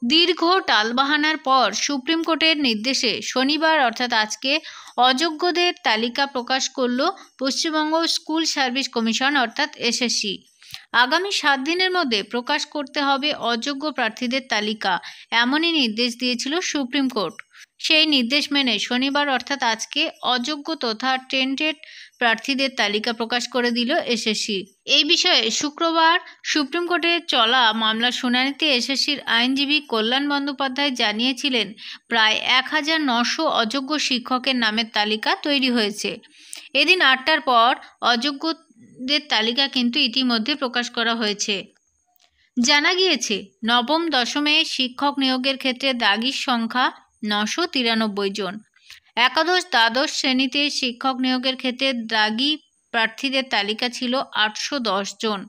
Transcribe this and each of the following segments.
দীর্ঘ টালবাহানার পর সুপ্রিম কোর্টের নির্দেশে শনিবার অর্থাৎ আজকে অযোগ্যদের তালিকা প্রকাশ করল পশ্চিমবঙ্গ স্কুল সার্ভিস কমিশন অর্থাৎ এসএসসি। আগামী 7 দিনের মধ্যে প্রকাশ করতে হবে অযোগ্য প্রার্থীদের তালিকা, এমনই নির্দেশ দিয়েছিল সুপ্রিম কোর্ট। সেই নির্দেশ মেনে শনিবার অর্থাৎ আজকে অযোগ্য তথা টেন্টেড প্রার্থীদের তালিকা প্রকাশ করে দিল এসএসসি। এই বিষয়ে শুক্রবার সুপ্রিম কোর্টে চলা মামলার শুনানিতে এসএসসির আইনজীবী কল্যাণ বন্দ্যোপাধ্যায় জানিয়েছিলেন, প্রায় 1900 অযোগ্য শিক্ষকের নামের তালিকা তৈরি হয়েছে। এদিন 8টার পর অযোগ্যদের তালিকা কিন্তু ইতিমধ্যে প্রকাশ করা হয়েছে। জানা গিয়েছে, নবম দশমে শিক্ষক নিয়োগের ক্ষেত্রে দাগির সংখ্যা 993 জন। একাদশ দ্বাদশ শ্রেণীতে শিক্ষক নিয়োগের ক্ষেত্রে দাগি প্রার্থীদের তালিকা ছিল 810 জন।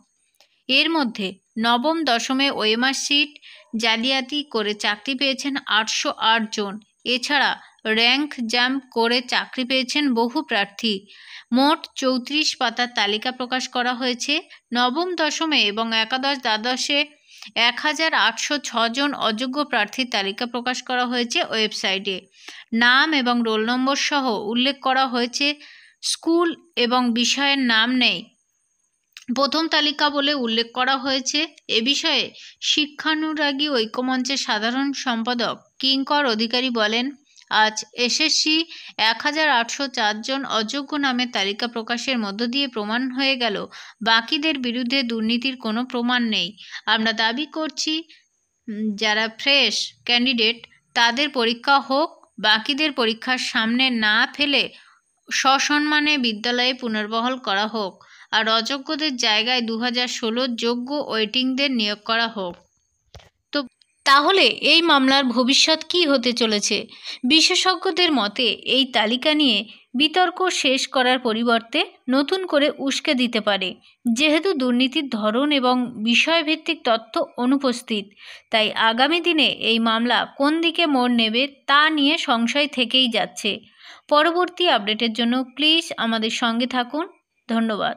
এর মধ্যে নবম দশমে ওএমআর সিট জালিয়াতি করে চাকরি পেয়েছেন 808 জন। এছাড়া র্যাঙ্ক জাম্প করে চাকরি পেয়েছেন বহু প্রার্থী। মোট 34 পাতার তালিকা প্রকাশ করা হয়েছে। নবম দশমে এবং একাদশ দ্বাদশে 1806 জন অযোগ্য প্রার্থীর তালিকা প্রকাশ করা হয়েছে ওয়েবসাইটে। নাম এবং রোল নম্বর সহ উল্লেখ করা হয়েছে। স্কুল এবং বিষয়ের নাম নেই, প্রথম তালিকা বলে উল্লেখ করা হয়েছে। এ বিষয়ে শিক্ষানুরাগী ঐক্যমঞ্চের সাধারণ সম্পাদক কিঙ্কর অধিকারী বলেন, আজ এসএসসি 1804 জন অযোগ্য নামের তালিকা প্রকাশের মধ্য দিয়ে প্রমাণ হয়ে গেল বাকিদের বিরুদ্ধে দুর্নীতির কোনো প্রমাণ নেই। আমরা দাবি করছি, যারা ফ্রেশ ক্যান্ডিডেট তাদের পরীক্ষা হোক, বাকিদের পরীক্ষার সামনে না ফেলে সসম্মানে বিদ্যালয়ে পুনর্বহাল করা হোক, আর অযোগ্যদের জায়গায় 2016 যোগ্য ওয়েটিংদের নিয়োগ করা হোক। তো তাহলে এই মামলার ভবিষ্যৎ কী হতে চলেছে? বিশেষজ্ঞদের মতে এই তালিকা নিয়ে বিতর্ক শেষ করার পরিবর্তে নতুন করে উস্কে দিতে পারে, যেহেতু দুর্নীতির ধরন এবং বিষয়ভিত্তিক তথ্য অনুপস্থিত। তাই আগামী দিনে এই মামলা কোন দিকে মোড় নেবে তা নিয়ে সংশয় থেকেই যাচ্ছে। পরবর্তী আপডেটের জন্য প্লিজ আমাদের সঙ্গে থাকুন। ধন্যবাদ।